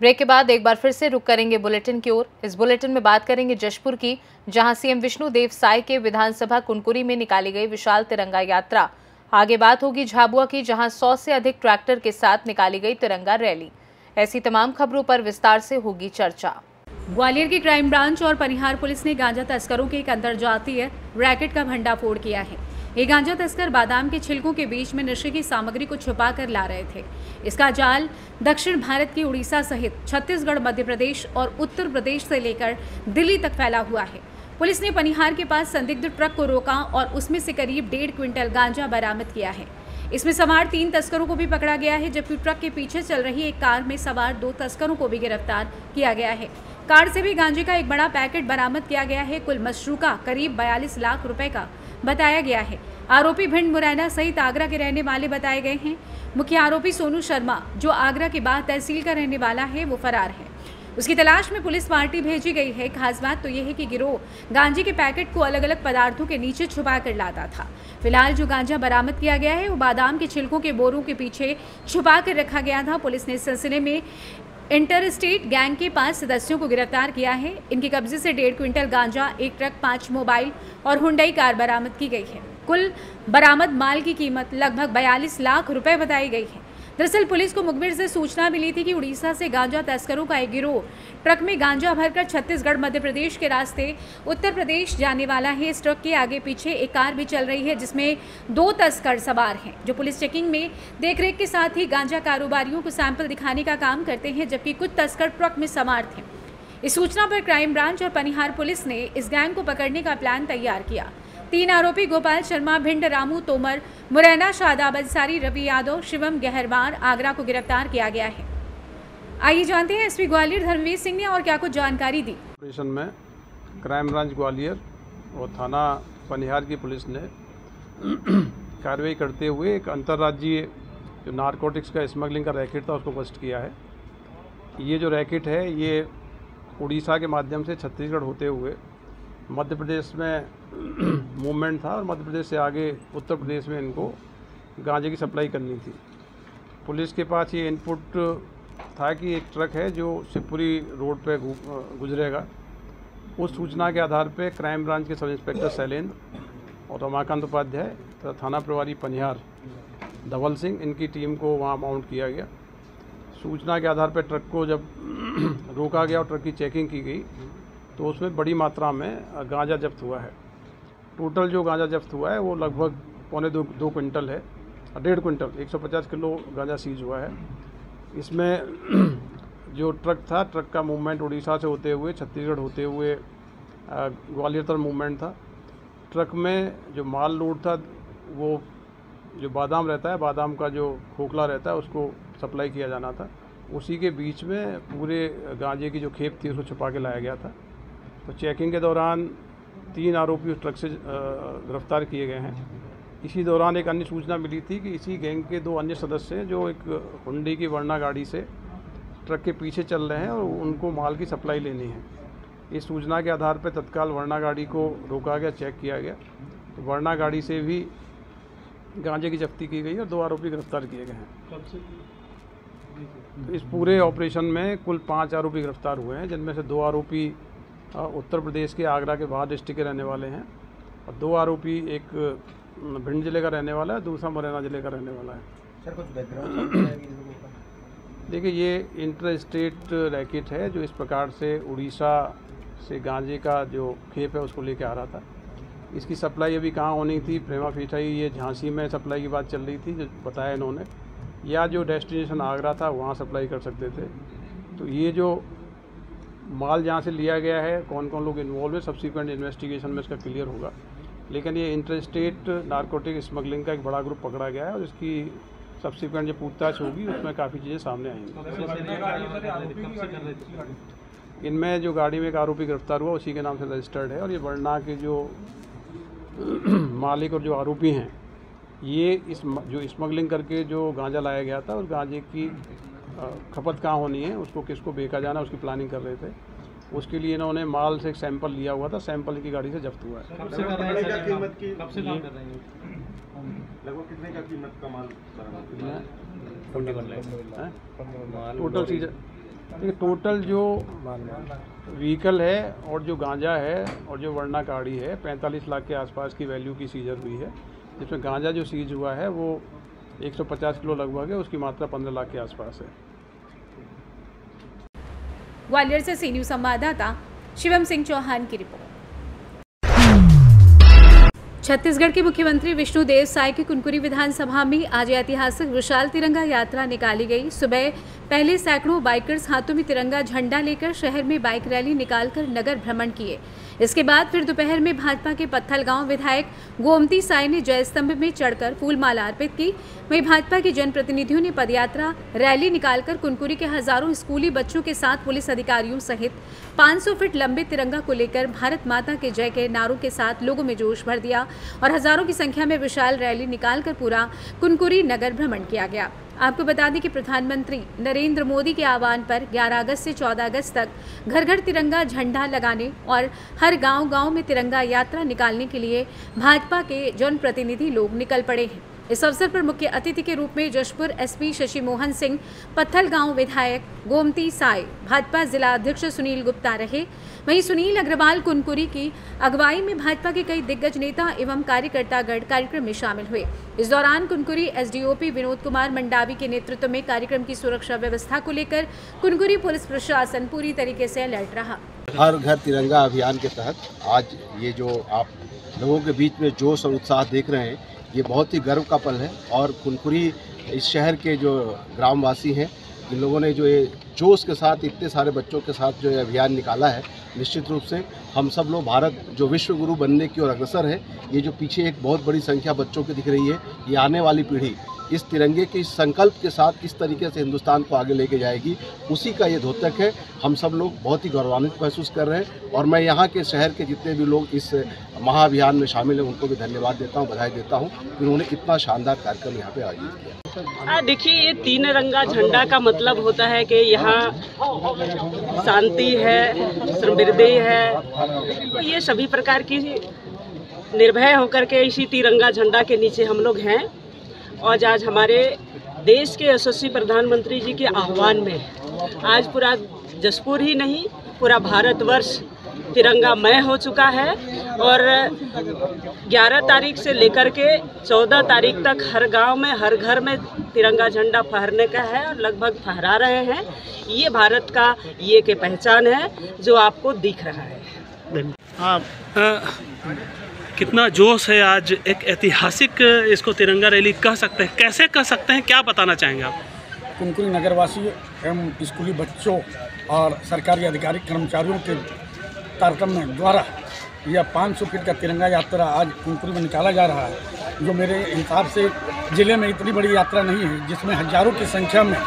Break के बाद एक बार फिर से रुक करेंगे बुलेटिन की ओर। इस बुलेटिन में बात करेंगे जशपुर की, जहां सीएम विष्णुदेव साय के विधानसभा कुनकुरी में निकाली गई विशाल तिरंगा यात्रा। आगे बात होगी झाबुआ की, जहां 100 से अधिक ट्रैक्टर के साथ निकाली गई तिरंगा रैली। ऐसी तमाम खबरों पर विस्तार से होगी चर्चा। ग्वालियर की क्राइम ब्रांच और परिहार पुलिस ने गांजा तस्करों के एक अंतर्जातीय रैकेट का भंडाफोड़ किया है। ये गांजा तस्कर बादाम के छिलकों के बीच में नशे की सामग्री को छुपा कर ला रहे थे। इसका जाल दक्षिण भारत के उड़ीसा सहित छत्तीसगढ़, मध्य प्रदेश और उत्तर प्रदेश से लेकर दिल्ली तक फैला हुआ है। पुलिस ने पनिहार के पास संदिग्ध ट्रक को रोका और उसमें से करीब 1.5 क्विंटल गांजा बरामद किया है। इसमें सवार 3 तस्करों को भी पकड़ा गया है, जबकि ट्रक के पीछे चल रही एक कार में सवार 2 तस्करों को भी गिरफ्तार किया गया है। कार से भी गांजे का एक बड़ा पैकेट बरामद किया गया है। कुल मशरूका करीब 42 लाख रुपए का बताया गया है। आरोपी भिंड, मुरैना सहित आगरा के रहने वाले बताए गए हैं। मुख्य आरोपी सोनू शर्मा, जो आगरा के बाद तहसील का रहने वाला है, वो फरार है। उसकी तलाश में पुलिस पार्टी भेजी गई है। खास बात तो यह है कि गिरोह गांजे के पैकेट को अलग अलग पदार्थों के नीचे छुपा कर लाता था। फिलहाल जो गांजा बरामद किया गया है वो बादाम के छिलकों के बोरों के पीछे छुपा कर रखा गया था। पुलिस ने इस सिलसिले में इंटर स्टेट गैंग के 5 सदस्यों को गिरफ्तार किया है। इनके कब्जे से 1.5 क्विंटल गांजा, 1 ट्रक, 5 मोबाइल और हुंडई कार बरामद की गई है। कुल बरामद माल की कीमत लगभग 42 लाख रुपए बताई गई है। दरअसल पुलिस को मुखबिर से सूचना मिली थी कि उड़ीसा से गांजा तस्करों का एक गिरोह ट्रक में गांजा भरकर छत्तीसगढ़, मध्य प्रदेश के रास्ते उत्तर प्रदेश जाने वाला है। इस ट्रक के आगे पीछे एक कार भी चल रही है, जिसमें 2 तस्कर सवार हैं, जो पुलिस चेकिंग में देखरेख के साथ ही गांजा कारोबारियों को सैंपल दिखाने का काम करते हैं, जबकि कुछ तस्कर ट्रक में सवार थे। इस सूचना पर क्राइम ब्रांच और पनिहार पुलिस ने इस गैंग को पकड़ने का प्लान तैयार किया। 3 आरोपी गोपाल शर्मा, भिंड, रामू तोमर, मुरैना शादाब अंसारी, रवि यादव, शिवम गहरवार, आगरा को गिरफ्तार किया गया है। आइए जानते हैं एसपी ग्वालियर धर्मवीर सिंह ने और क्या कुछ जानकारी दी। ऑपरेशन में क्राइम ब्रांच ग्वालियर और थाना पनिहार की पुलिस ने कार्रवाई करते हुए एक अंतर्राज्यीय जो नारकोटिक्स का स्मगलिंग का रैकेट था उसको बस्ट किया है। ये जो रैकेट है ये उड़ीसा के माध्यम से छत्तीसगढ़ होते हुए मध्य प्रदेश में मूवमेंट था और मध्य प्रदेश से आगे उत्तर प्रदेश में इनको गांजे की सप्लाई करनी थी। पुलिस के पास ये इनपुट था कि एक ट्रक है जो शिवपुरी रोड पे गुजरेगा। उस सूचना के आधार पे क्राइम ब्रांच के सब इंस्पेक्टर शैलेंद्र और रमाकांत उपाध्याय तथा थाना प्रभारी पनिहार धवल सिंह, इनकी टीम को वहाँ माउंट किया गया। सूचना के आधार पर ट्रक को जब रोका गया और ट्रक की चेकिंग की गई तो उसमें बड़ी मात्रा में गांजा जब्त हुआ है। टोटल जो गांजा जब्त हुआ है वो लगभग 2.25 क्विंटल है, 1.5 क्विंटल 150 किलो गांजा सीज हुआ है। इसमें जो ट्रक था, ट्रक का मूवमेंट उड़ीसा से होते हुए छत्तीसगढ़ होते हुए ग्वालियर तक मूवमेंट था। ट्रक में जो माल लोड था वो जो बादाम रहता है, बादाम का जो खोखला रहता है उसको सप्लाई किया जाना था। उसी के बीच में पूरे गांजे की जो खेप थी उसको छुपा के लाया गया था। तो चेकिंग के दौरान 3 आरोपी उस ट्रक से गिरफ्तार किए गए हैं। इसी दौरान एक अन्य सूचना मिली थी कि इसी गैंग के 2 अन्य सदस्य हैं जो एक हुंडई की वर्ना गाड़ी से ट्रक के पीछे चल रहे हैं और उनको माल की सप्लाई लेनी है। इस सूचना के आधार पर तत्काल वर्ना गाड़ी को रोका गया, चेक किया गया। तो वर्ना गाड़ी से भी गांजे की जब्ती की गई और 2 आरोपी गिरफ्तार किए गए हैं। तो इस पूरे ऑपरेशन में कुल 5 आरोपी गिरफ्तार हुए हैं, जिनमें से 2 आरोपी उत्तर प्रदेश के आगरा के बाहर डिस्ट्रिक्ट के रहने वाले हैं और 2 आरोपी, एक भिंड जिले का रहने वाला है, दूसरा मुरैना जिले का रहने वाला है। सर कुछ बैकग्राउंड देखिए, ये इंटर स्टेट रैकेट है जो इस प्रकार से उड़ीसा से गांजे का जो खेप है उसको लेके आ रहा था। इसकी सप्लाई अभी कहाँ होनी थी, प्रेमा फीठाई ये झांसी में सप्लाई की बात चल रही थी जो बताया इन्होंने, या जो डेस्टिनेशन आगरा था वहाँ सप्लाई कर सकते थे। तो ये जो माल जहाँ से लिया गया है, कौन कौन लोग इन्वॉल्व है, सब्सिक्वेंट इन्वेस्टिगेशन में इसका क्लियर होगा। लेकिन ये इंटर स्टेट नारकोटिक स्मगलिंग का एक बड़ा ग्रुप पकड़ा गया है और इसकी सब्सिक्वेंट जो पूछताछ होगी उसमें काफ़ी चीज़ें सामने आएंगी। इनमें जो गाड़ी में एक आरोपी गिरफ्तार हुआ उसी के नाम से रजिस्टर्ड है और ये वर्ना के जो मालिक और जो आरोपी हैं ये जो स्मगलिंग करके जो गांजा लाया गया था और गांजे की खपत कहाँ होनी है, उसको किसको बेचा जाना, उसकी प्लानिंग कर रहे थे। उसके लिए इन्होंने माल से एक सैंपल लिया हुआ था, सैंपल की गाड़ी से जब्त हुआ है। कब से काम कर रहे हैं? लगभग कितने का कीमत का माल? टोटल सीजन देखिए टोटल जो व्हीकल है और जो गांजा है और जो वर्ना गाड़ी है 45 लाख के आसपास की वैल्यू की सीजर हुई है, जिसमें गांजा जो सीज हुआ है वो 150 किलो लगभग है, उसकी मात्रा 15 लाख के आसपास है। ग्वालियर से सी न्यूज़ संवाददाता शिवम सिंह चौहान की रिपोर्ट। छत्तीसगढ़ के मुख्यमंत्री विष्णुदेव साय की कुनकुरी विधानसभा में आज ऐतिहासिक विशाल तिरंगा यात्रा निकाली गई। सुबह पहले सैकड़ों बाइकर्स हाथों में तिरंगा झंडा लेकर शहर में बाइक रैली निकालकर नगर भ्रमण किए। इसके बाद फिर दोपहर में भाजपा के पत्थलगांव विधायक गोमती साय ने जय स्तंभ में चढ़कर फूलमाला अर्पित की। वहीं भाजपा के जनप्रतिनिधियों ने पदयात्रा रैली निकालकर कुनकुरी के हजारों स्कूली बच्चों के साथ पुलिस अधिकारियों सहित 500 फीट लंबे तिरंगा को लेकर भारत माता के जय के नारों के साथ लोगों में जोश भर दिया और हजारों की संख्या में विशाल रैली निकालकर पूरा कुनकुरी नगर भ्रमण किया गया। आपको बता दें कि प्रधानमंत्री नरेंद्र मोदी के आह्वान पर 11 अगस्त से 14 अगस्त तक घर घर तिरंगा झंडा लगाने और हर गांव-गांव में तिरंगा यात्रा निकालने के लिए भाजपा के जनप्रतिनिधि लोग निकल पड़े हैं। इस अवसर पर मुख्य अतिथि के रूप में जशपुर एसपी शशि मोहन सिंह, पत्थलगांव विधायक गोमती साय, भाजपा जिला अध्यक्ष सुनील गुप्ता रहे। वहीं सुनील अग्रवाल कुनकुरी की अगुवाई में भाजपा के कई दिग्गज नेता एवं कार्यकर्तागण कार्यक्रम में शामिल हुए। इस दौरान कुनकुरी एसडीओपी विनोद कुमार मंडावी के नेतृत्व में कार्यक्रम की सुरक्षा व्यवस्था को लेकर कुनकुरी पुलिस प्रशासन पूरी तरीके से अलर्ट रहा। हर घर तिरंगा अभियान के तहत आज ये जो आप लोगों के बीच में जोश और उत्साह देख रहे हैं, ये बहुत ही गर्व का पल है। और कुनकुरी इस शहर के जो ग्रामवासी हैं, इन लोगों ने जो ये जोश के साथ इतने सारे बच्चों के साथ जो ये अभियान निकाला है, निश्चित रूप से हम सब लोग भारत जो विश्व गुरु बनने की ओर अग्रसर है, ये जो पीछे एक बहुत बड़ी संख्या बच्चों की दिख रही है, ये आने वाली पीढ़ी इस तिरंगे के संकल्प के साथ किस तरीके से हिंदुस्तान को आगे लेके जाएगी, उसी का ये द्योतक है। हम सब लोग बहुत ही गौरवान्वित महसूस कर रहे हैं और मैं यहाँ के शहर के जितने भी लोग इस महाअभियान में शामिल हैं उनको भी धन्यवाद देता हूँ, बधाई देता हूँ कि उन्होंने इतना शानदार कार्यक्रम यहाँ पे आयोजित किया। देखिए, ये 3 रंगा झंडा का मतलब होता है कि यहाँ शांति है, समृद्धि है, ये सभी प्रकार की निर्भय होकर के इसी तिरंगा झंडा के नीचे हम लोग हैं। और आज हमारे देश के यशस्वी प्रधानमंत्री जी के आह्वान में आज पूरा जशपुर ही नहीं, पूरा भारतवर्ष तिरंगामय हो चुका है। और 11 तारीख से लेकर के 14 तारीख तक हर गांव में, हर घर में तिरंगा झंडा फहरने का है और लगभग फहरा रहे हैं। ये भारत का ये के पहचान है जो आपको दिख रहा है। हाँ, कितना जोश है आज, एक ऐतिहासिक इसको तिरंगा रैली कह सकते हैं, कैसे कह सकते हैं, क्या बताना चाहेंगे आप? कुनकुरी नगरवासियों एवं स्कूली बच्चों और सरकारी अधिकारी कर्मचारियों के कार्यक्रम में द्वारा यह 500 फीट का तिरंगा यात्रा आज कुनकुरी में निकाला जा रहा है, जो मेरे हिसाब से ज़िले में इतनी बड़ी यात्रा नहीं है, जिसमें हजारों की संख्या में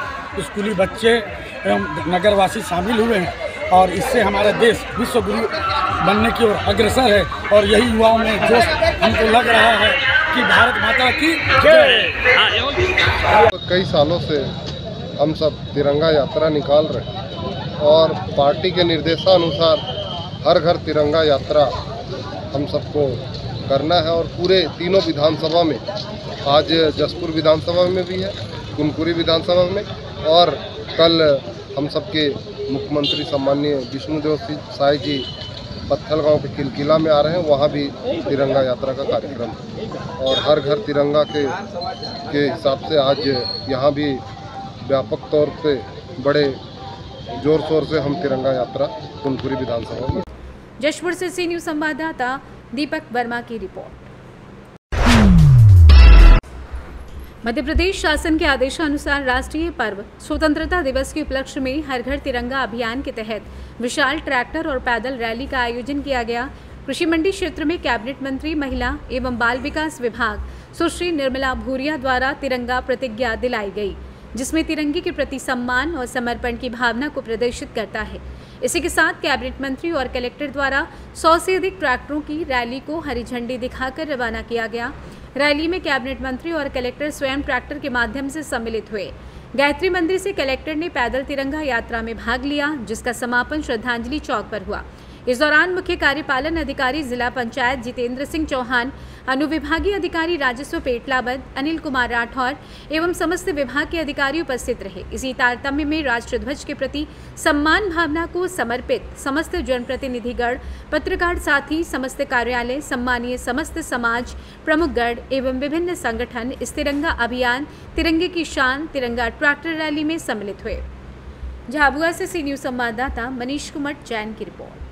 स्कूली बच्चे एवं नगरवासी शामिल हुए हैं। और इससे हमारा देश विश्व गुरु बनने की ओर अग्रसर है और यही युवाओं में जोश हमको लग रहा है कि भारत माता की जय। कई सालों से हम सब तिरंगा यात्रा निकाल रहे हैं और पार्टी के निर्देशानुसार हर घर तिरंगा यात्रा हम सबको करना है। और पूरे तीनों विधानसभा में, आज जशपुर विधानसभा में भी है, कुनकुरी विधानसभा में, और कल हम सबके मुख्यमंत्री सम्माननीय विष्णुदेव साय जी पत्थलगांव के किलकिला में आ रहे हैं, वहाँ भी तिरंगा यात्रा का कार्यक्रम है। और हर घर तिरंगा के हिसाब से आज यहाँ भी व्यापक तौर पे बड़े जोर शोर से हम तिरंगा यात्रा कुनकुरी विधानसभा में। जशपुर से सी न्यूज़ संवाददाता दीपक वर्मा की रिपोर्ट। मध्य प्रदेश शासन के आदेशानुसार राष्ट्रीय पर्व स्वतंत्रता दिवस के उपलक्ष्य में हर घर तिरंगा अभियान के तहत विशाल ट्रैक्टर और पैदल रैली का आयोजन किया गया। कृषि मंडी क्षेत्र में कैबिनेट मंत्री महिला एवं बाल विकास विभाग सुश्री निर्मला भूरिया द्वारा तिरंगा प्रतिज्ञा दिलाई गई, जिसमें तिरंगे के प्रति सम्मान और समर्पण की भावना को प्रदर्शित करता है। इसी के साथ कैबिनेट मंत्री और कलेक्टर द्वारा 100 से अधिक ट्रैक्टरों की रैली को हरी झंडी दिखाकर रवाना किया गया। रैली में कैबिनेट मंत्री और कलेक्टर स्वयं ट्रैक्टर के माध्यम से सम्मिलित हुए। गायत्री मंदिर से कलेक्टर ने पैदल तिरंगा यात्रा में भाग लिया, जिसका समापन श्रद्धांजलि चौक पर हुआ। इस दौरान मुख्य कार्यपालन अधिकारी जिला पंचायत जितेंद्र सिंह चौहान, अनुविभागीय अधिकारी राजस्व पेटलाबद अनिल कुमार राठौर एवं समस्त विभाग के अधिकारी उपस्थित रहे। इसी तारतम्य में राष्ट्र ध्वज के प्रति सम्मान भावना को समर्पित समस्त जनप्रतिनिधिगण, पत्रकार साथी, समस्त कार्यालय, सम्मानीय समस्त समाज प्रमुखगण एवं विभिन्न संगठन इस तिरंगा अभियान तिरंगे की शान तिरंगा ट्रैक्टर रैली में सम्मिलित हुए। झाबुआ से सी न्यूज संवाददाता मनीष कुमार जैन की रिपोर्ट।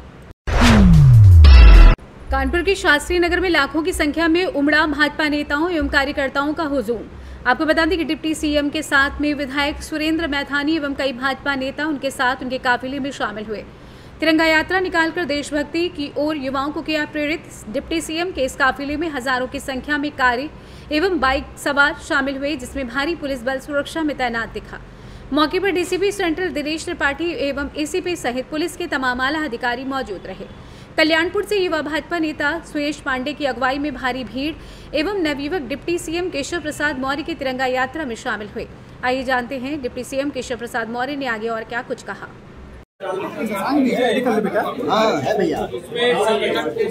कानपुर के शास्त्री नगर में लाखों की संख्या में उमड़ा भाजपा नेताओं एवं कार्यकर्ताओं का हुजूम। आपको बता दें कि डिप्टी सीएम के साथ में विधायक सुरेंद्र मैथानी एवं कई भाजपा नेता उनके साथ उनके काफिले में शामिल हुए। तिरंगा यात्रा निकालकर देशभक्ति की ओर युवाओं को किया प्रेरित। डिप्टी सीएम के इस काफिले में हजारों की संख्या में कारें एवं बाइक सवार शामिल हुए, जिसमें भारी पुलिस बल सुरक्षा में तैनात दिखा। मौके पर डीसीपी सेंट्रल दिनेश त्रिपाठी एवं एसीपी सहित पुलिस के तमाम आला अधिकारी मौजूद रहे। कल्याणपुर से युवा भाजपा नेता सुयेश पांडे की अगुवाई में भारी भीड़ एवं नवयुवक डिप्टी सीएम केशव प्रसाद मौर्य की तिरंगा यात्रा में शामिल हुए। आइए जानते हैं डिप्टी सीएम केशव प्रसाद मौर्य ने आगे और क्या कुछ कहा।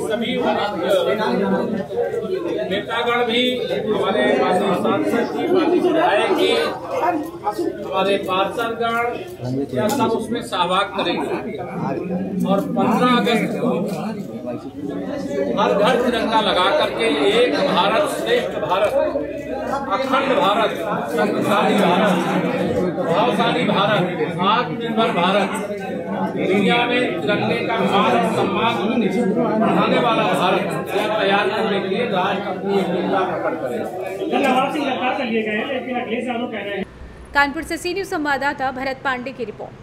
सभी नेतागण भी, हमारे सांसद की, विधायक की, हमारे पार्षदगण या सब उसमें सहभाग करेंगे और 15 अगस्त को हर घर तिरंगा लगा करके एक भारत श्रेष्ठ भारत, अखंड भारत, शक्तिशाली भारत, भावशाली भारत, आत्मनिर्भर भारत, दुनिया में तिरंगे का मान और सम्मान बढ़ाने वाला भारत तैयार करने के लिए राष्ट्र अपनी एकता प्रकट करें। कानपुर से सी न्यूज संवाददाता भरत पांडे की रिपोर्ट।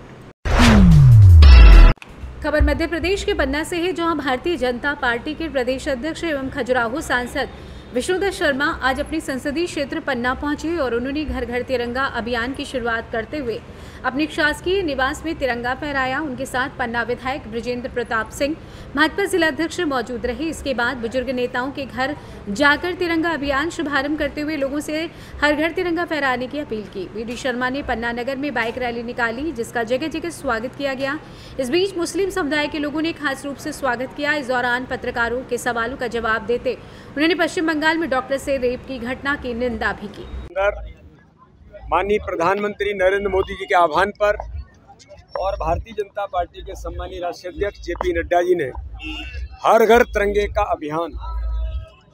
खबर मध्य प्रदेश के पन्ना से है, जहां भारतीय जनता पार्टी के प्रदेश अध्यक्ष एवं खजुराहो सांसद विष्णुदत्त शर्मा आज अपने संसदीय क्षेत्र पन्ना पहुंचे और उन्होंने घर घर तिरंगा अभियान की शुरुआत करते हुए अपने शासकीय निवास में तिरंगा फहराया। उनके साथ पन्ना विधायक बृजेंद्र प्रताप सिंह, भाजपा जिलाध्यक्ष मौजूद रहे। इसके बाद बुजुर्ग नेताओं के घर जाकर तिरंगा अभियान शुभारंभ करते हुए लोगों से हर घर तिरंगा फहराने की अपील की। वीडी शर्मा ने पन्ना नगर में बाइक रैली निकाली, जिसका जगह जगह स्वागत किया गया। इस बीच मुस्लिम समुदाय के लोगों ने खास रूप से स्वागत किया। इस दौरान पत्रकारों के सवालों का जवाब देते उन्होंने पश्चिम बंगाल में डॉक्टर से रेप की घटना की निंदा भी की। माननीय प्रधानमंत्री नरेंद्र मोदी जी के आह्वान पर और भारतीय जनता पार्टी के सम्मानीय राष्ट्रीय अध्यक्ष जेपी नड्डा जी ने हर घर तिरंगे का अभियान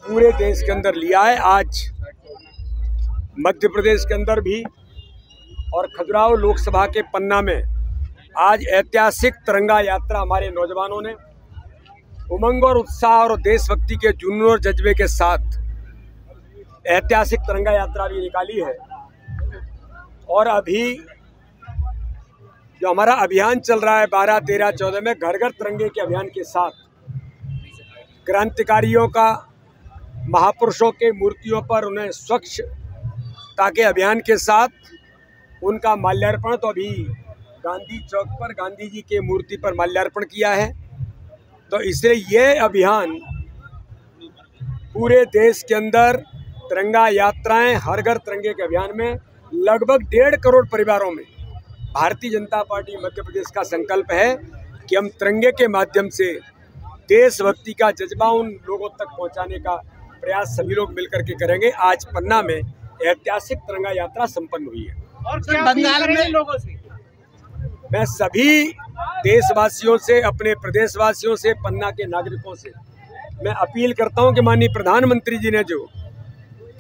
पूरे देश के अंदर लिया है। आज मध्य प्रदेश के अंदर भी और खजुराहो लोकसभा के पन्ना में आज ऐतिहासिक तिरंगा यात्रा हमारे नौजवानों ने उमंग और उत्साह और देशभक्ति के जुनून और जज्बे के साथ ऐतिहासिक तिरंगा यात्रा भी निकाली है। और अभी जो हमारा अभियान चल रहा है 12, 13, 14 में घर घर तिरंगे के अभियान के साथ क्रांतिकारियों का, महापुरुषों के मूर्तियों पर उन्हें स्वच्छता के अभियान के साथ उनका माल्यार्पण तो अभी गांधी चौक पर गांधी जी के मूर्ति पर माल्यार्पण किया है। तो इसलिए ये अभियान पूरे देश के अंदर तिरंगा यात्राएं हर घर तिरंगे के अभियान में लगभग 1.5 करोड़ परिवारों में भारतीय जनता पार्टी मध्य प्रदेश का संकल्प है कि हम तिरंगे के माध्यम से देशभक्ति का जज्बा उन लोगों तक पहुंचाने का प्रयास सभी लोग मिलकर के करेंगे। आज पन्ना में ऐतिहासिक तिरंगा यात्रा संपन्न हुई है। और क्या बंगाल में लोगों से मैं सभी देशवासियों से, अपने प्रदेशवासियों से, पन्ना के नागरिकों से मैं अपील करता हूं कि माननीय प्रधानमंत्री जी ने जो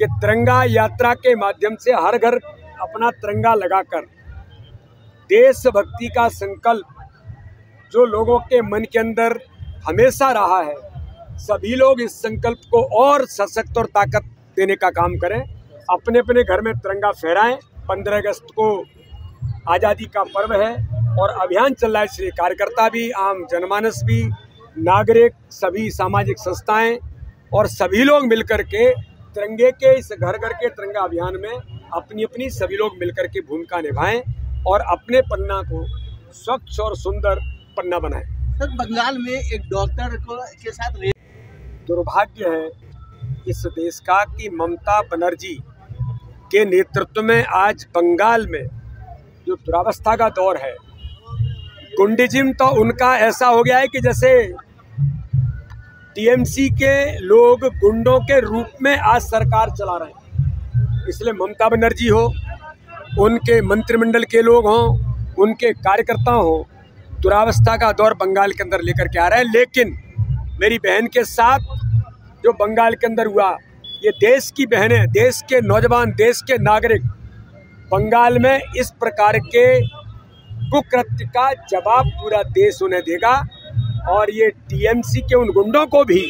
कि तिरंगा यात्रा के माध्यम से हर घर अपना तिरंगा लगाकर देशभक्ति का संकल्प जो लोगों के मन के अंदर हमेशा रहा है, सभी लोग इस संकल्प को और सशक्त और ताकत देने का काम करें। अपने अपने घर में तिरंगा फहराएं। 15 अगस्त को आज़ादी का पर्व है और अभियान चल रहा है, इसलिए कार्यकर्ता भी, आम जनमानस भी, नागरिक, सभी सामाजिक संस्थाएं और सभी लोग मिलकर के तिरंगे के इस घर घर के तिरंगा अभियान में अपनी अपनी सभी लोग मिलकर के भूमिका निभाएं और अपने पन्ना को स्वच्छ और सुंदर पन्ना बनाएं। सर, बंगाल में एक डॉक्टर के साथ दुर्भाग्य है इस देश का कि ममता बनर्जी के नेतृत्व में आज बंगाल में जो दुरावस्था का दौर है गुंडिज्म तो उनका ऐसा हो गया है कि जैसे टीएमसी के लोग गुंडों के रूप में आज सरकार चला रहे हैं। इसलिए ममता बनर्जी हो, उनके मंत्रिमंडल के लोग हों, उनके कार्यकर्ता हों, दुरावस्था का दौर बंगाल के अंदर लेकर के आ रहा है। लेकिन मेरी बहन के साथ जो बंगाल के अंदर हुआ, ये देश की बहनें, देश के नौजवान, देश के नागरिक बंगाल में इस प्रकार के कुकृत्य का जवाब पूरा देश उन्हें देगा। और ये टीएमसी के उन गुंडों को भी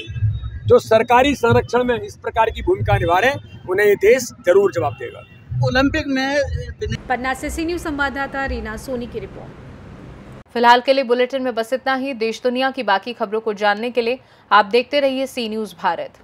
जो सरकारी संरक्षण में इस प्रकार की भूमिका निभा रहे हैं, उन्हें ये देश जरूर जवाब देगा। ओलंपिक में पन्ना से सी न्यूज़ संवाददाता रीना सोनी की रिपोर्ट। फिलहाल के लिए बुलेटिन में बस इतना ही। देश दुनिया की बाकी खबरों को जानने के लिए आप देखते रहिए सी न्यूज़ भारत।